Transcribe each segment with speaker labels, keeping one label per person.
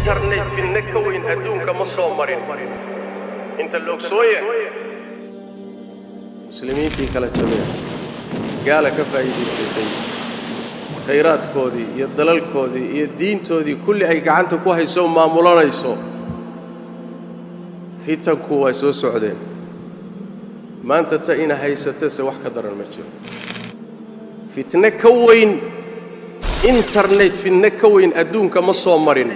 Speaker 1: internet finna ka weyn adduunka ma soo marin inta loogsooye muslimiintii kala jabeen gaala ka faa'iidaysatay khayraadkoodii iyo dalalkoodii iyo diintoodii kulli ay gacanta ku hayso maamulanayso fitanku way soo socdeen maanta ta ina haysata se wax ka daran ma jiro fitna ka weyn internet finna ka weyn adduunka ma soo marin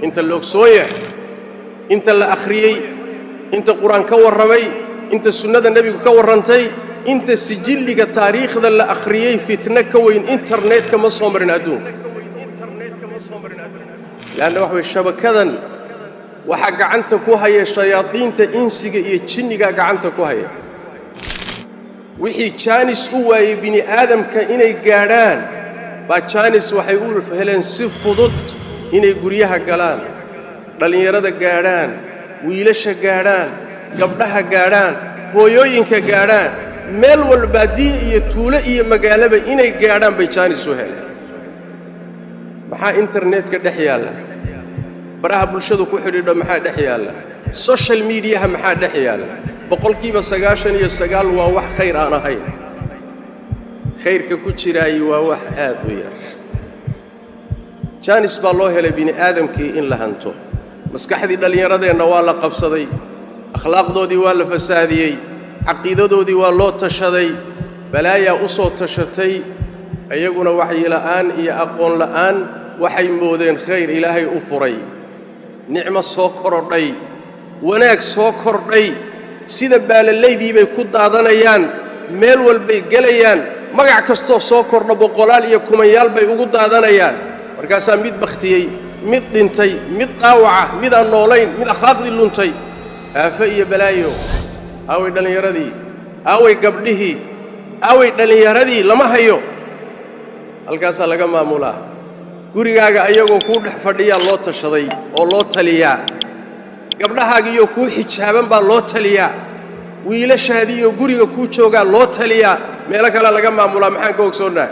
Speaker 1: inta loogsooye inta la akhriyay inta quraan ka warramay inta sunnada nabigu ka warrantay inta sijilliga taariikhda la akhriyay fitna ka weyn internetka ma soo marin adduunka laana waxa shabakadan waxa gacanta ku haya shayaadiinta insiga iyo jinniga gacanta ku haya wixii jaanis u waayay bini aadamka inay gaadhaan baa jaanis waxay u heleen si fudud inay guryaha galaan dhalinyarada gaadhaan wiilasha gaadhaan gabdhaha gaadhaan hooyooyinka gaadhaan meel walba diin iyo tuulo iyo magaalaba inay gaadhaan bay jaanis u heleen maxaa internetka dhex yaalla baraha bulshadu ku xidhiidho maxaa dhex yaalla social mediaha maxaa dhex yaalla boqolkiiba 99 waa wax khayr aan ahayn khayrka ku jiraay waa wax aad u yar jaanis baa loo helay bini aadamkii in la hanto maskaxdii dhalinyaradeenna waa la qabsaday akhlaaqdoodii waa la fasaadiyey caqiidadoodii waa loo tashaday balaayaa u soo tashatay ayaguna wacyi la'aan iyo aqoon la'aan waxay moodeen khayr ilaahay u furay nicmo soo korodhay wanaag soo kordhay sida baalallaydii bay ku daadanayaan meel walbay gelayaan magac kastoo soo kordho boqolaal iyo kumanyaal bay ugu daadanayaan markaasaa mid bakhtiyey mid dhintay mid dhaawaca mid aan noolayn mid akhlaaqdii luntay aafa iyo balaayo aaway dhalinyaradii aaway gabdhihii aaway dhalinyaradii lama hayo halkaasaa laga maamulaa gurigaaga ayagoo kuu dhex fadhiyaa loo tashaday oo loo taliyaa gabdhahaagiiyo kuu xijaaban baa loo taliyaa wiilashaadiiyo guriga kuu joogaa loo taliyaa meelo kale laga maamulaa maxaan ka ogsoonahay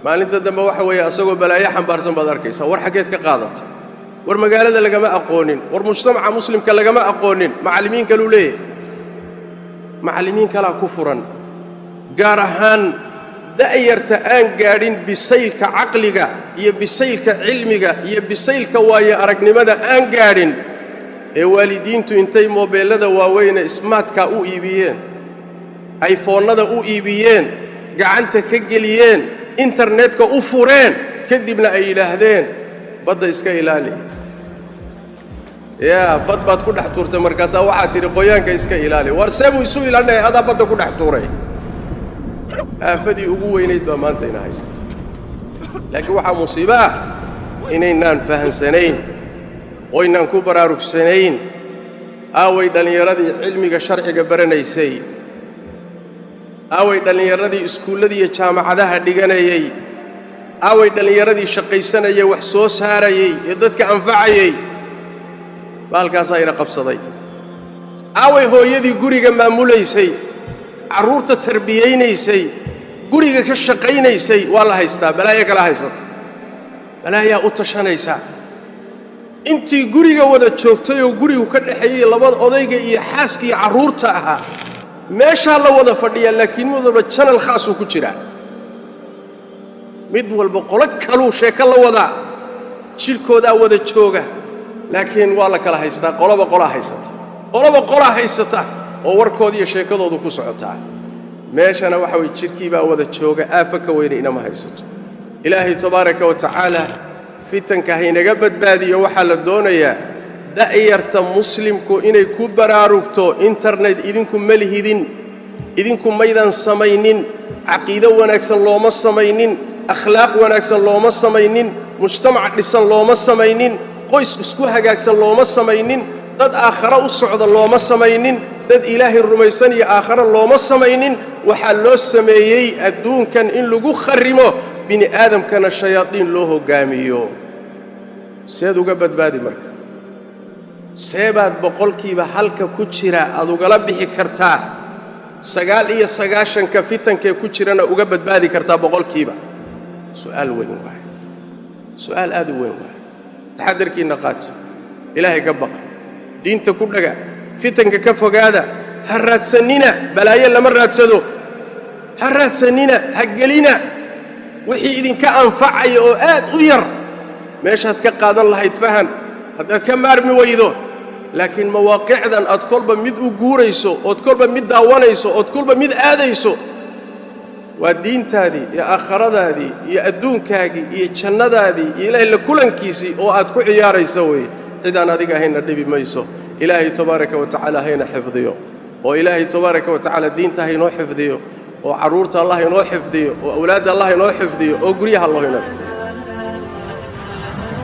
Speaker 1: maalinta dambe waxa weeye asagoo balaayo xambaarsan baad arkaysaa war xaggeed ka qaadatay war magaalada lagama aqoonin war mujtamaca muslimka lagama aqoonin macallimiin kaluu leeyahay macallimiin kalaa ku furan gaar ahaan da'yarta aan gaadhin bisaylka caqliga iyo bisaylka cilmiga iyo bisaylka waayo aragnimada aan gaadhin ee waalidiintu intay moobeelada waaweyne smartka u iibiyeen iPhone-nada u iibiyeen gacanta ka geliyeen internetka u fureen kadibna ay yiraahdeen badda iska ilaali yaa bad baad ku dhex tuurtay markaas waxa tiri qoyaanka iska ilaali war seebu isu ilaalinay hada badda ku dhex tuuray aafadii ugu weynayd baa maanta ina haysato laakiin waxa musiibo ah inaynaan fahansanayn oo inaan ku baraarugsanayn aaway dhalinyaradii cilmiga sharciga baranaysay aaway dhalinyaradii iskuuladii iyo jaamacadaha dhiganayay aaway dhalinyaradii shaqaysanayay wax soo saarayay ee dadka anfacayay baalkaas ayna qabsaday aaway hooyadii guriga maamulaysay carruurta tarbiyaynaysay guriga ka shaqaynaysay waa la haystaa balaayo kala haysata balaayaa u tashanaysa intii guriga wada joogtay oo gurigu ka dhaxeeyay labada odayga iyo xaaska iyo carruurta ahaa meesha la wada fadhiya laakiin mid walba channel khaas uu ku jira mid walba qolo kaluu sheeko la wada jilkooda wada jooga laakiin waa la kala haystaa qoloba qola haysata oo warkood iyo sheekadoodu ku socotaa meeshana waxa way jirkii baa wada jooga aafa ka weyn inama haysato ilaahi tabaaraka wa tacaala fitanka haynaga badbaadiyo waxa la doonayaa da'yarta muslimku inay ku baraarugto internet idinku malihidin idinku maydan samaynin caqiido wanaagsan looma samaynin akhlaaq wanaagsan looma samaynin mujtamac dhisan looma samaynin qoys isku hagaagsan looma samaynin dad aakhira u socda looma samaynin dad ilaahay rumaysan iyo aakhira looma samaynin waxa loo sameeyay adduunkan in lagu kharimo bini aadamkana shayaadiin loo hogaamiyo seed uga badbaadi marka seebaad boqolkiiba halka ku jira aad ugala bixi kartaa 99 ka fitankee ku jirana uga badbaadi kartaa boqolkiiba su'aal weyn waay su'aal aad u weyn waay taxadarkii naqaat ilaahay ka baq diinta ku dhaga fitanka ka fogaada ha raadsanina balaayo lama raadsado ha raadsanina ha gelina wixii idinka anfacaya oo aad u yar meeshaad ka qaadan lahayd fahan haddaad ka maarmi weydo laakiin mawaaqicdan aad kolba mid u guurayso ood kolba mid daawanayso ood kolba mid aadayso waa diintaadii iyo aakhiradaadii iyo adduunkaagii iyo jannadaadii iyo ilaahay la kulankiisii oo aad ku ciyaarayso weeye cidaan adiga ahayna dhibi mayso ilaahay tabaaraka wa tacaala hayna xifdiyo oo ilaahay tabaaraka wa tacaala diinta haynoo xifdiyo oo carruurta allah inoo xifdiyo oo awlaadda allah inoo xifdiyo oo guryaha allah inoo